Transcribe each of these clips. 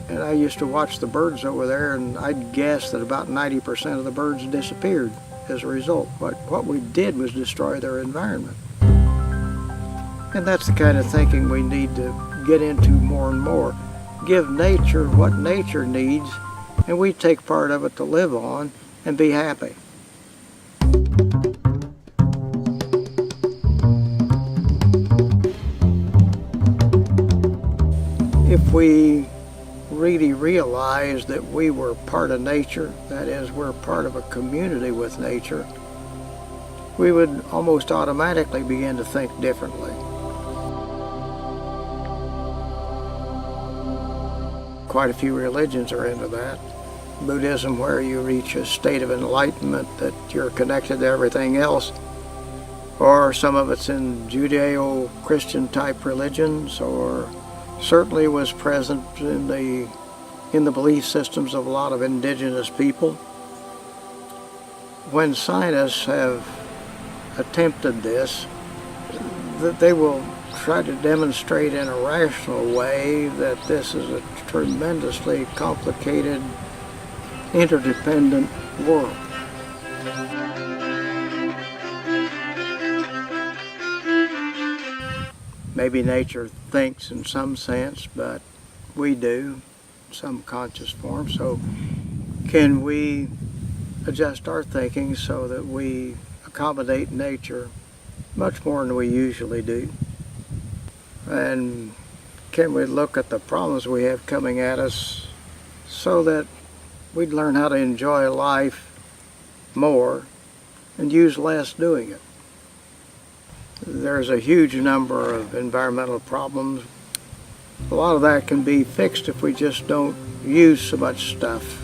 And I used to watch the birds over there, and I'd guess that about 90% of the birds disappeared as a result. But what we did was destroy their environment. And that's the kind of thinking we need to get into more and more. Give nature what nature needs, and we take part of it to live on and be happy. If we really realize that we were part of nature, that is, we're part of a community with nature, we would almost automatically begin to think differently. Quite a few religions are into that. Buddhism, where you reach a state of enlightenment that you're connected to everything else, or some of it's in Judeo-Christian type religions, or certainly was present in the belief systems of a lot of indigenous people. When scientists have attempted this, that they will try to demonstrate in a rational way that this is a tremendously complicated, interdependent world. Maybe nature thinks in some sense, but we do, in some conscious form. So can we adjust our thinking so that we accommodate nature much more than we usually do? And can we look at the problems we have coming at us so that we'd learn how to enjoy life more and use less doing it? There's a huge number of environmental problems. A lot of that can be fixed if we just don't use so much stuff.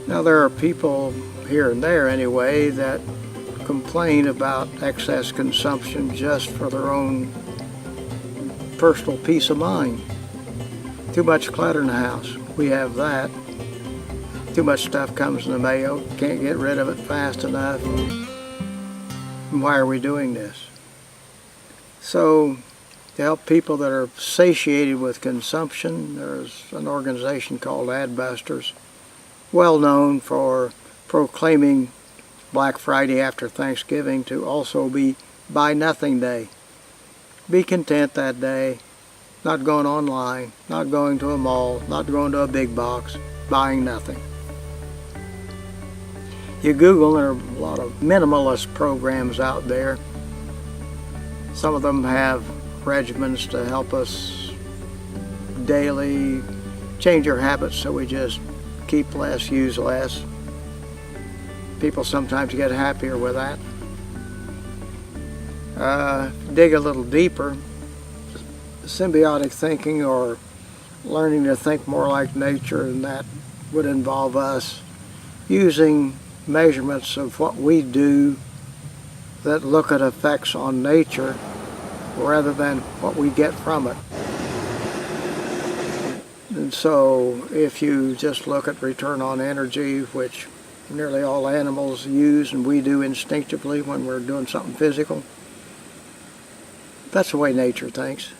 Now, there are people here and there anyway that complain about excess consumption just for their own personal peace of mind. Too much clutter in the house, we have that. Too much stuff comes in the mail, can't get rid of it fast enough. Why are we doing this? So, to help people that are satiated with consumption, there's an organization called Adbusters, well known for proclaiming Black Friday after Thanksgiving to also be Buy Nothing Day. Be content that day, not going online, not going to a mall, not going to a big box, buying nothing. You Google, there are a lot of minimalist programs out there. Some of them have regimens to help us daily change our habits so we just keep less, use less. People sometimes get happier with that. Dig a little deeper, symbiotic thinking or learning to think more like nature, and that would involve us using measurements of what we do that look at effects on nature rather than what we get from it. And so if you just look at return on energy, which nearly all animals use and we do instinctively when we're doing something physical, that's the way nature thinks.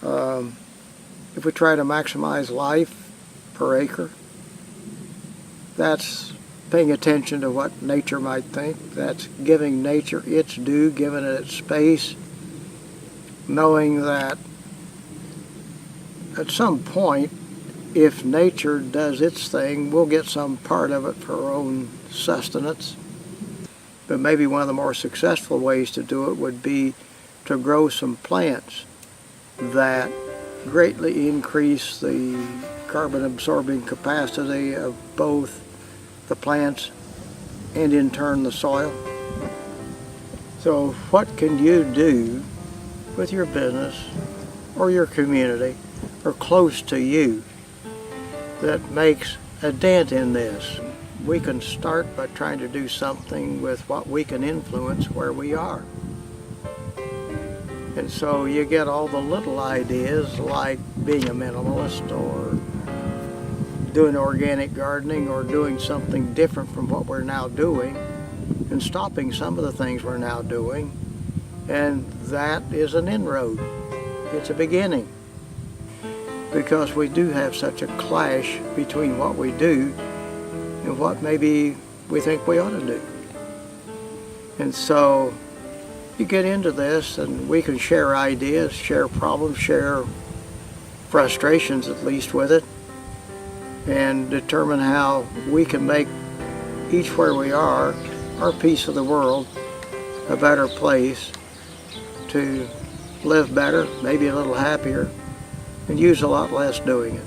If we try to maximize life per acre, that's paying attention to what nature might think. That's giving nature its due, giving it its space, knowing that at some point, if nature does its thing, we'll get some part of it for our own sustenance. But maybe one of the more successful ways to do it would be to grow some plants that greatly increase the carbon absorbing capacity of both the plants and in turn the soil. So what can you do with your business or your community or close to you that makes a dent in this? We can start by trying to do something with what we can influence where we are. And so you get all the little ideas like being a minimalist or doing organic gardening or doing something different from what we're now doing and stopping some of the things we're now doing. And that is an inroad. It's a beginning. because we do have such a clash between what we do and what maybe we think we ought to do. And so you get into this and we can share ideas, share problems, share frustrations at least with it, and determine how we can make each where we are, our piece of the world, a better place to live better, maybe a little happier, and use a lot less doing it.